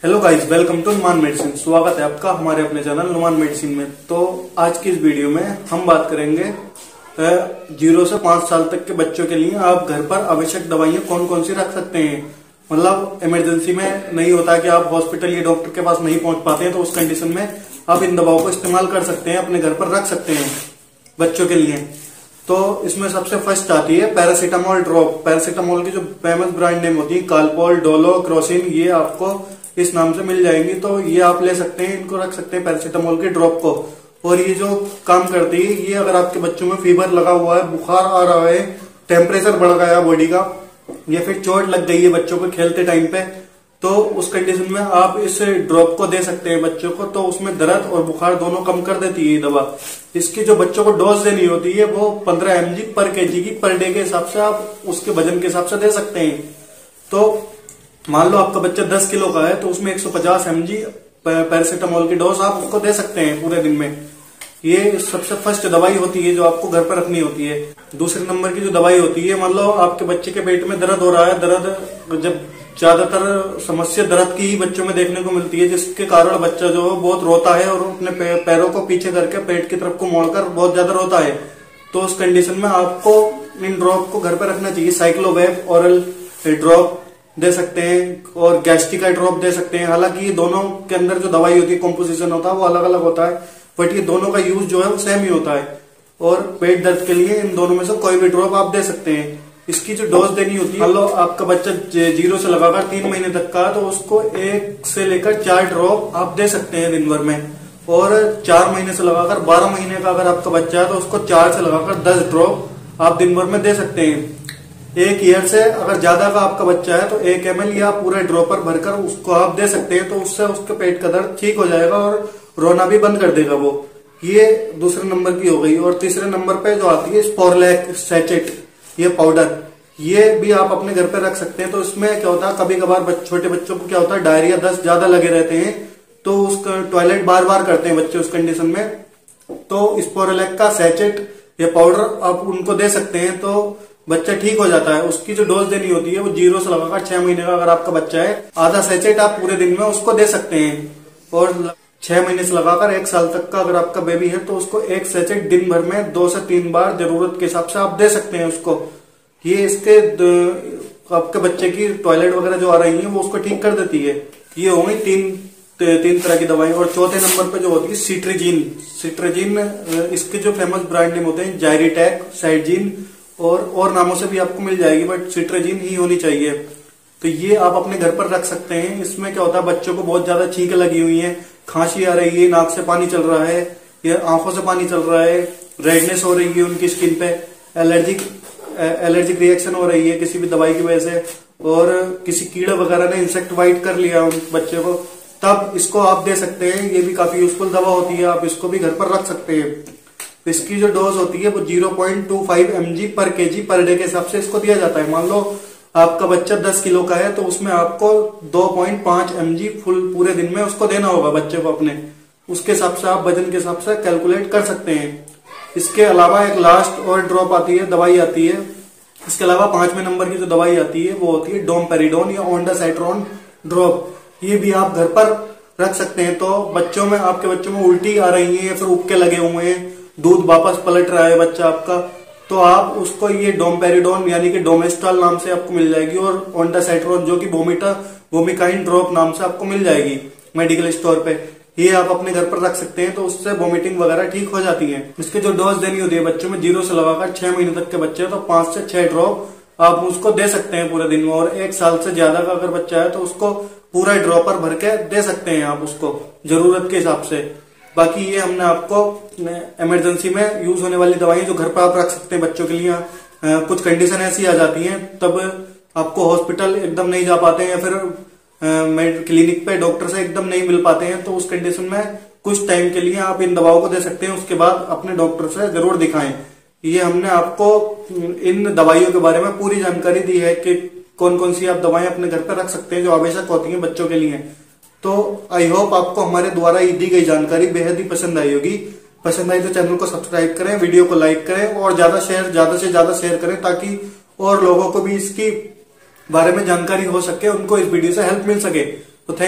Hello guys, welcome to Numan medicine. स्वागत है आपका हमारे अपने चैनल नुमान मेडिसिन में। तो आज की इस वीडियो में हम बात करेंगे 0 से 5 साल तक के बच्चों के लिए आप घर पर आवश्यक दवाइयां कौन कौन सी रख सकते हैं। मतलब इमरजेंसी में नहीं होता कि आप हॉस्पिटल या डॉक्टर के पास नहीं पहुंच पाते हैं, तो उस कंडीशन में आप इन दवाओं को इस्तेमाल कर सकते हैं, अपने घर पर रख सकते हैं बच्चों के लिए। तो इसमें सबसे फर्स्ट आती है पैरासीटामोल ड्रॉप। पैरासीटामोल की जो फेमस ब्रांड नेम होती है कालपोल, डोलो, क्रोसिन, ये आपको इस नाम से मिल जाएंगी। तो ये आप ले सकते हैं, इनको रख सकते हैं पैरासीटामोल के ड्रॉप को। और ये जो काम करती है, ये अगर आपके बच्चों में फीवर लगा हुआ है, बुखार आ रहा है, टेम्परेचर बढ़ गया बॉडी का, या फिर चोट लग गई है बच्चों को खेलते टाइम पे, तो उस कंडीशन में आप इस ड्रॉप को दे सकते हैं बच्चों को। तो उसमें दर्द और बुखार दोनों कम कर देती है ये दवा। इसकी जो बच्चों को डोज देनी होती है वो 15 mg पर kg की पर डे के हिसाब से आप उसके वजन के हिसाब से दे सकते हैं। तो मान लो आपका बच्चा 10 किलो का है, तो उसमें 150 mg पैरासीटामोल की डोज आप उसको दे सकते हैं पूरे दिन में। ये सबसे फर्स्ट दवाई होती है जो आपको घर पर रखनी होती है। दूसरे नंबर की जो दवाई होती है, मान लो आपके बच्चे के पेट में दर्द हो रहा है, दर्द जब ज्यादातर समस्या दर्द की ही बच्चों में देखने को मिलती है, जिसके कारण बच्चा जो है बहुत रोता है और अपने पैरों को पीछे करके पेट की तरफ को मोड़कर बहुत ज्यादा रोता है। तो उस कंडीशन में आपको इन ड्रॉप को घर पर रखना चाहिए। साइक्लोवेब ओरल ड्रॉप दे सकते हैं और गैस्ट्रिका ड्रॉप दे सकते हैं। हालांकि ये दोनों के अंदर जो दवाई होती है, कॉम्पोजिशन होता है, वो अलग अलग होता है, बट ये दोनों का यूज जो है वो सेम ही होता है। और पेट दर्द के लिए इन दोनों में से कोई भी ड्रॉप आप दे सकते हैं। इसकी जो डोज देनी होती है, मान लो आपका बच्चा 0 से लगाकर 3 महीने तक का, तो उसको 1 से लेकर 4 ड्रॉप आप दे सकते हैं दिन भर में। और 4 महीने से लगाकर 12 महीने का अगर आपका बच्चा है, तो उसको 4 से लगाकर 10 ड्रॉप आप दिन भर में दे सकते हैं। 1 ईयर से अगर ज्यादा का आपका बच्चा है, तो 1 ml या पूरे ड्रॉपर भरकर उसको आप दे सकते हैं। तो उससे उसके पेट का दर्द ठीक हो जाएगा और रोना भी बंद कर देगा वो। ये दूसरे नंबर की हो गई। और तीसरे नंबर पे जो आती है स्पोरलैक सैचेट, ये पाउडर, ये भी आप अपने घर पे रख सकते हैं। तो इसमें क्या होता है, कभी कभार छोटे बच्चों को क्या होता है, डायरिया, दस्त ज्यादा लगे रहते हैं, तो उसका टॉयलेट बार बार करते हैं बच्चे उस कंडीशन में। तो स्पोरलैक का सैचेट या पाउडर आप उनको दे सकते हैं, तो बच्चा ठीक हो जाता है। उसकी जो डोज देनी होती है वो 0 से लगाकर 6 महीने का अगर आपका बच्चा है, आधा सैचेट आप पूरे दिन में उसको दे सकते हैं। और 6 महीने से लगाकर 1 साल तक का अगर आपका बेबी है, तो उसको 1 सैचेट दिन भर में 2 से 3 बार जरूरत के हिसाब से आप दे सकते हैं उसको। ये इसके आपके बच्चे की टॉयलेट वगैरह जो आ रही है वो उसको ठीक कर देती है। ये हो गई तीन तरह की दवाई। और चौथे नंबर पे जो होती है सिट्रेजिन, इसके जो फेमस ब्रांड नेम होते हैं जायरीटैक, साइडजिन और नामों से भी आपको मिल जाएगी, बट सिट्रेजिन ही होनी चाहिए। तो ये आप अपने घर पर रख सकते हैं। इसमें क्या होता है, बच्चों को बहुत ज्यादा छींक लगी हुई है, खांसी आ रही है, नाक से पानी चल रहा है या आंखों से पानी चल रहा है, रेडनेस हो रही है उनकी स्किन पे, एलर्जिक रिएक्शन हो रही है किसी भी दवाई की वजह से, और किसी कीड़े वगैरह ने इंसेक्ट बाइट कर लिया उन बच्चे को, तब इसको आप दे सकते हैं। ये भी काफी यूजफुल दवा होती है, आप इसको भी घर पर रख सकते हैं। इसकी जो डोज होती है वो 0.25 mg पर kg पर डे के हिसाब से इसको दिया जाता है। मान लो आपका बच्चा 10 किलो का है, तो उसमें आपको 2.5 mg फुल पूरे दिन में उसको देना होगा बच्चे को अपने। उसके हिसाब से आप वजन के हिसाब से कैलकुलेट कर सकते हैं। इसके अलावा एक लास्ट और ड्रॉप आती है, दवाई आती है। इसके अलावा 5वें नंबर की जो दवाई आती है वो होती है डोमपेरिडोन या ओंडासाइट्रोन ड्रॉप। ये भी आप घर पर रख सकते हैं। तो बच्चों में, आपके बच्चों में उल्टी आ रही है या फिर उबके लगे हुए हैं, दूध वापस पलट रहा है बच्चा आपका, तो आप उसको ये डोमपेरिडोन यानी कि डोमेस्टॉल नाम से आपको मिल जाएगी, और ओंडासाइट्रोन जो कि वोमिकाइन ड्रॉप नाम से आपको मिल जाएगी मेडिकल स्टोर पे। ये आप अपने घर पर रख सकते हैं, तो उससे वोमिटिंग वगैरह ठीक हो जाती है। इसकी जो डोज देनी होती है बच्चों में, 0 से लगाकर 6 महीने तक के बच्चे हैं, तो 5 से 6 ड्रॉप आप उसको दे सकते हैं पूरे दिन में। और 1 साल से ज्यादा का अगर बच्चा है, तो उसको पूरा ड्रॉपर भर के दे सकते हैं आप उसको जरूरत के हिसाब से। बाकी ये हमने आपको इमरजेंसी में यूज होने वाली दवाइयां जो घर पर आप रख सकते हैं बच्चों के लिए। कुछ कंडीशन ऐसी आ जाती हैं, तब आपको हॉस्पिटल एकदम नहीं जा पाते हैं या फिर क्लिनिक पे डॉक्टर से एकदम नहीं मिल पाते हैं, तो उस कंडीशन में कुछ टाइम के लिए आप इन दवाओं को दे सकते हैं। उसके बाद अपने डॉक्टर से जरूर दिखाएं। ये हमने आपको इन दवाइयों के बारे में पूरी जानकारी दी है कि कौन कौन सी आप दवाएं अपने घर पर रख सकते हैं जो आवश्यक होती हैं बच्चों के लिए। तो आई होप आपको हमारे द्वारा दी गई जानकारी बेहद ही पसंद आई होगी। पसंद आई तो चैनल को सब्सक्राइब करें, वीडियो को लाइक करें और ज्यादा से ज्यादा शेयर करें, ताकि और लोगों को भी इसकी बारे में जानकारी हो सके, उनको इस वीडियो से हेल्प मिल सके। तो थैंक